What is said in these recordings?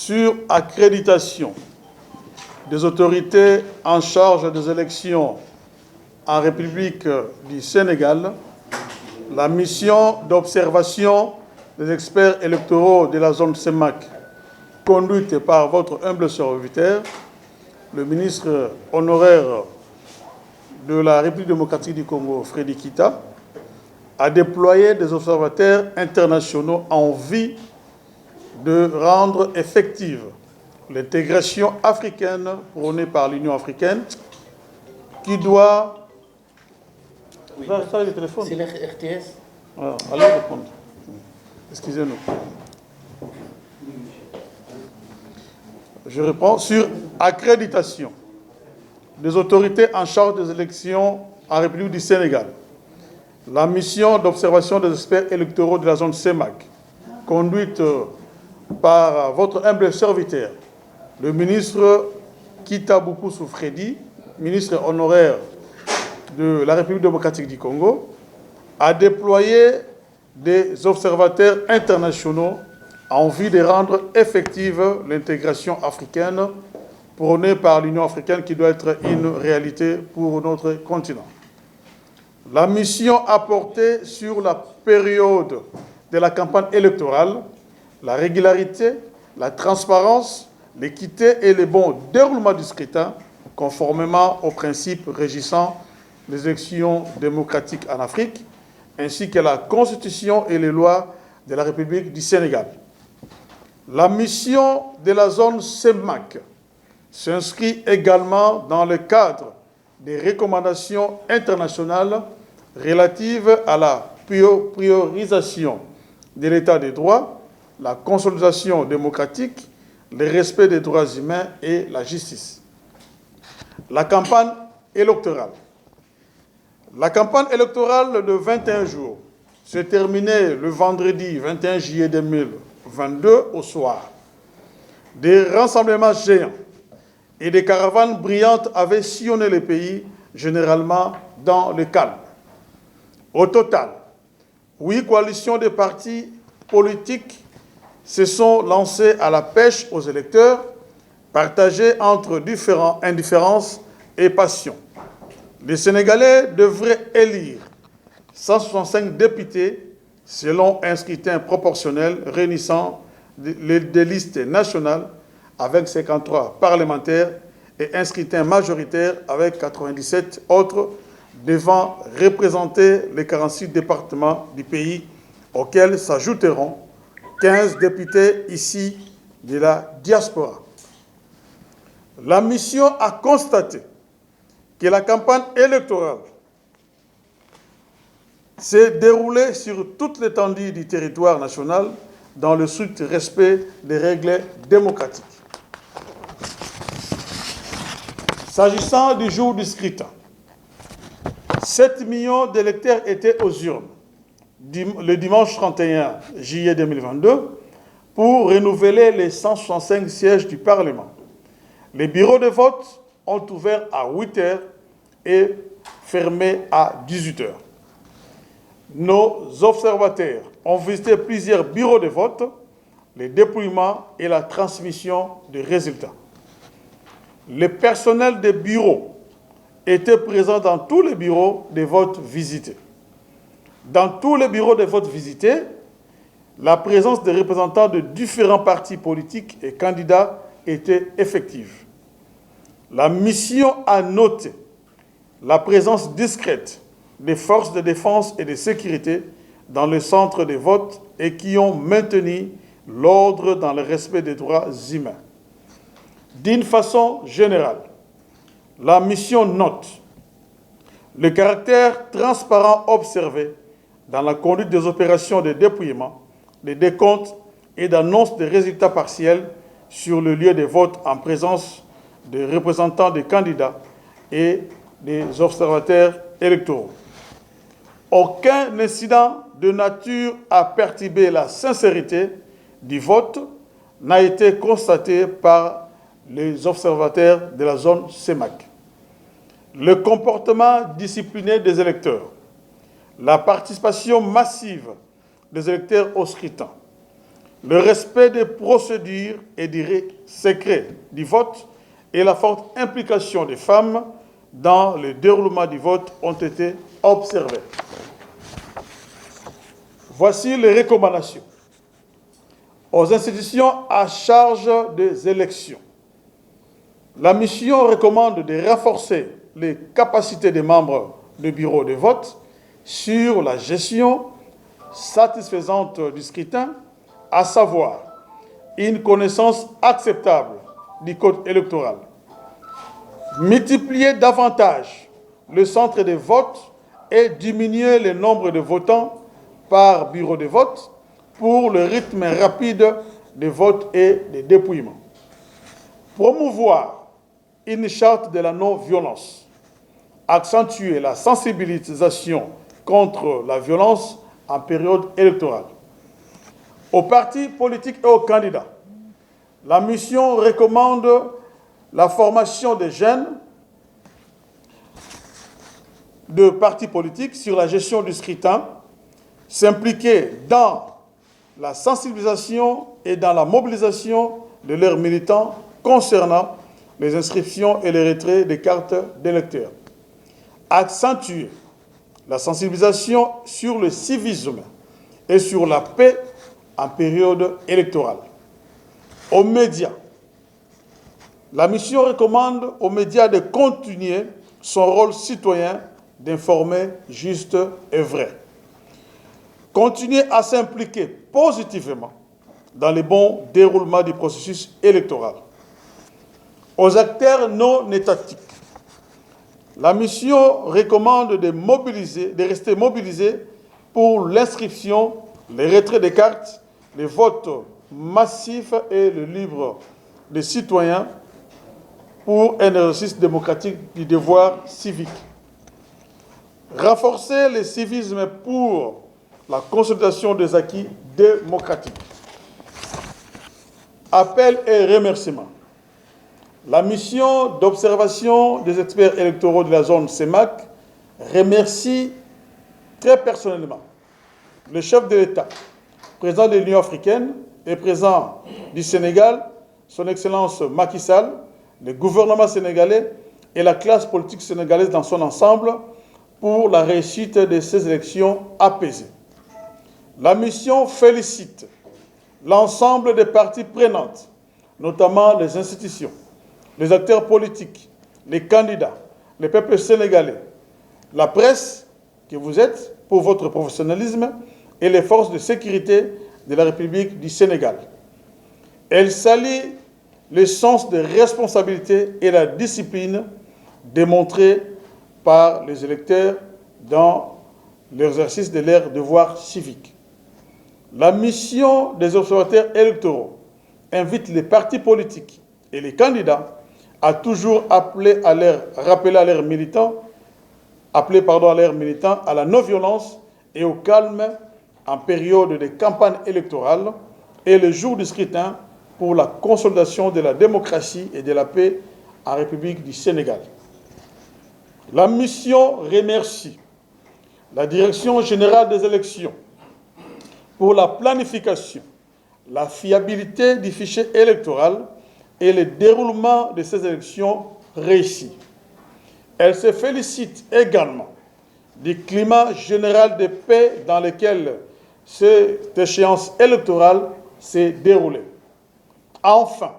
sur accréditation des autorités en charge des élections en République du Sénégal, la mission d'observation des experts électoraux de la zone CEMAC, conduite par votre humble serviteur, le ministre honoraire de la République démocratique du Congo, Frédéric Kita, a déployé des observateurs internationaux en vue de rendre effective l'intégration africaine prônée par l'Union africaine, qui doit... Oui. Ça, le téléphone. C'est le RTS. Alors, allez répondre. Excusez-nous. Je réponds sur accréditation des autorités en charge des élections en République du Sénégal. La mission d'observation des experts électoraux de la zone CEMAC, conduite par votre humble serviteur, le ministre Kita Boukoussou Freddy, ministre honoraire de la République démocratique du Congo, a déployé des observateurs internationaux en vue de rendre effective l'intégration africaine prônée par l'Union africaine, qui doit être une réalité pour notre continent. La mission a porté sur la période de la campagne électorale, la régularité, la transparence, l'équité et le bon déroulement du scrutin, conformément aux principes régissant les élections démocratiques en Afrique, ainsi que la Constitution et les lois de la République du Sénégal. La mission de la zone CEMAC s'inscrit également dans le cadre des recommandations internationales relatives à la priorisation de l'état des droits, la consolidation démocratique, le respect des droits humains et la justice. La campagne électorale. La campagne électorale de 21 jours s'est terminée le vendredi 21 juillet 2022 au soir. Des rassemblements géants et des caravanes brillantes avaient sillonné le pays, généralement dans le calme. Au total, 8 coalitions de partis politiques se sont lancées à la pêche aux électeurs, partagées entre indifférence et passion. Les Sénégalais devraient élire 165 députés selon un scrutin proportionnel réunissant des listes nationales avec 53 parlementaires et un scrutin majoritaire avec 97 autres devant représenter les 46 départements du pays, auxquels s'ajouteront 15 députés ici de la diaspora. La mission a constaté que la campagne électorale s'est déroulée sur toute l'étendue du territoire national dans le strict respect des règles démocratiques. S'agissant du jour du scrutin, 7 millions d'électeurs étaient aux urnes le dimanche 31 juillet 2022 pour renouveler les 165 sièges du Parlement. Les bureaux de vote ont ouvert à 8 h et fermé à 18 h. Nos observateurs ont visité plusieurs bureaux de vote, les dépouillements et la transmission des résultats. Le personnel des bureaux était présent dans tous les bureaux de vote visités. Dans tous les bureaux de vote visités, la présence des représentants de différents partis politiques et candidats était effective. La mission a noté la présence discrète des forces de défense et de sécurité dans le centre de vote et qui ont maintenu l'ordre dans le respect des droits humains. D'une façon générale, la mission note le caractère transparent observé dans la conduite des opérations de dépouillement, de décompte et d'annonce des résultats partiels sur le lieu de vote en présence des représentants des candidats et des observateurs électoraux. Aucun incident de nature à perturber la sincérité du vote n'a été constaté par les observateurs de la zone CEMAC. Le comportement discipliné des électeurs, la participation massive des électeurs au scrutin, le respect des procédures et des secrets du vote et la forte implication des femmes dans le déroulement du vote ont été observés. Voici les recommandations aux institutions à charge des élections. La mission recommande de renforcer les capacités des membres du bureau de vote sur la gestion satisfaisante du scrutin, à savoir une connaissance acceptable du code électoral, multiplier davantage le centre de vote et diminuer le nombre de votants par bureau de vote pour le rythme rapide de vote et de dépouillement. Promouvoir une charte de la non-violence, accentuer la sensibilisation contre la violence en période électorale. Aux partis politiques et aux candidats, la mission recommande la formation des jeunes de partis politiques sur la gestion du scrutin, s'impliquer dans la sensibilisation et dans la mobilisation de leurs militants concernant les inscriptions et les retraits des cartes d'électeurs. Accentuer la sensibilisation sur le civisme et sur la paix en période électorale. Aux médias, la mission recommande aux médias de continuer son rôle citoyen d'informer juste et vrai. Continuer à s'impliquer positivement dans le bon déroulement du processus électoral. Aux acteurs non étatiques, la mission recommande de rester mobilisés pour l'inscription, les retraits des cartes, les votes massifs et le libre des citoyens pour un exercice démocratique du devoir civique. Renforcer le civisme pour la consolidation des acquis démocratiques. Appel et remerciements. La mission d'observation des experts électoraux de la zone CEMAC remercie très personnellement le chef de l'État, président de l'Union africaine et président du Sénégal, son Excellence Macky Sall, le gouvernement sénégalais et la classe politique sénégalaise dans son ensemble pour la réussite de ces élections apaisées. La mission félicite l'ensemble des parties prenantes, notamment les institutions, les acteurs politiques, les candidats, les peuples sénégalais, la presse que vous êtes pour votre professionnalisme et les forces de sécurité de la République du Sénégal. Elle salue le sens de responsabilité et la discipline démontrés par les électeurs dans l'exercice de leur devoir civique. La mission des observateurs électoraux invite les partis politiques et les candidats à toujours rappeler à leurs militants à la non-violence et au calme en période de campagne électorale et le jour du scrutin pour la consolidation de la démocratie et de la paix en République du Sénégal. La mission remercie la Direction générale des élections pour la planification, la fiabilité du fichier électoral et le déroulement de ces élections réussies. Elle se félicite également du climat général de paix dans lequel cette échéance électorale s'est déroulée. Enfin,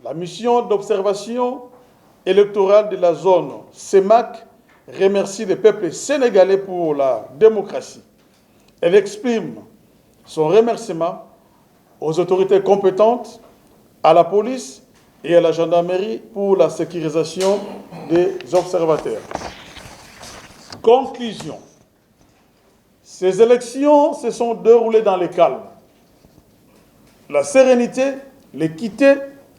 la mission d'observation électorale de la zone CEMAC remercie le peuple sénégalais pour la démocratie. Elle exprime son remerciement aux autorités compétentes, à la police et à la gendarmerie pour la sécurisation des observateurs. Conclusion. Ces élections se sont déroulées dans le calme, la sérénité, l'équité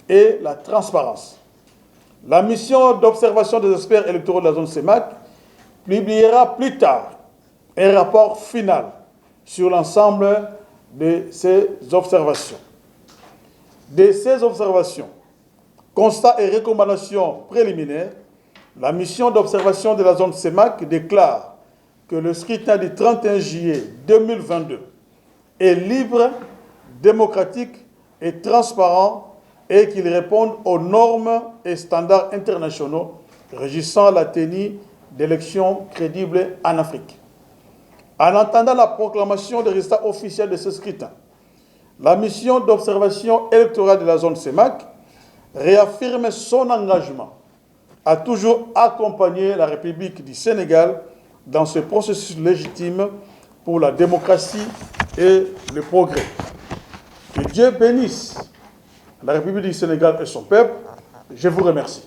et la transparence. La mission d'observation des experts électoraux de la zone CEMAC publiera plus tard un rapport final sur l'ensemble de ces observations. De ces observations, constats et recommandations préliminaires, la mission d'observation de la zone CEMAC déclare que le scrutin du 31 juillet 2022 est libre, démocratique et transparent et qu'il réponde aux normes et standards internationaux régissant la tenue d'élections crédibles en Afrique. En attendant la proclamation des résultats officiels de ce scrutin, la mission d'observation électorale de la zone CEMAC réaffirme son engagement à toujours accompagner la République du Sénégal dans ce processus légitime pour la démocratie et le progrès. Que Dieu bénisse la République du Sénégal et son peuple. Je vous remercie.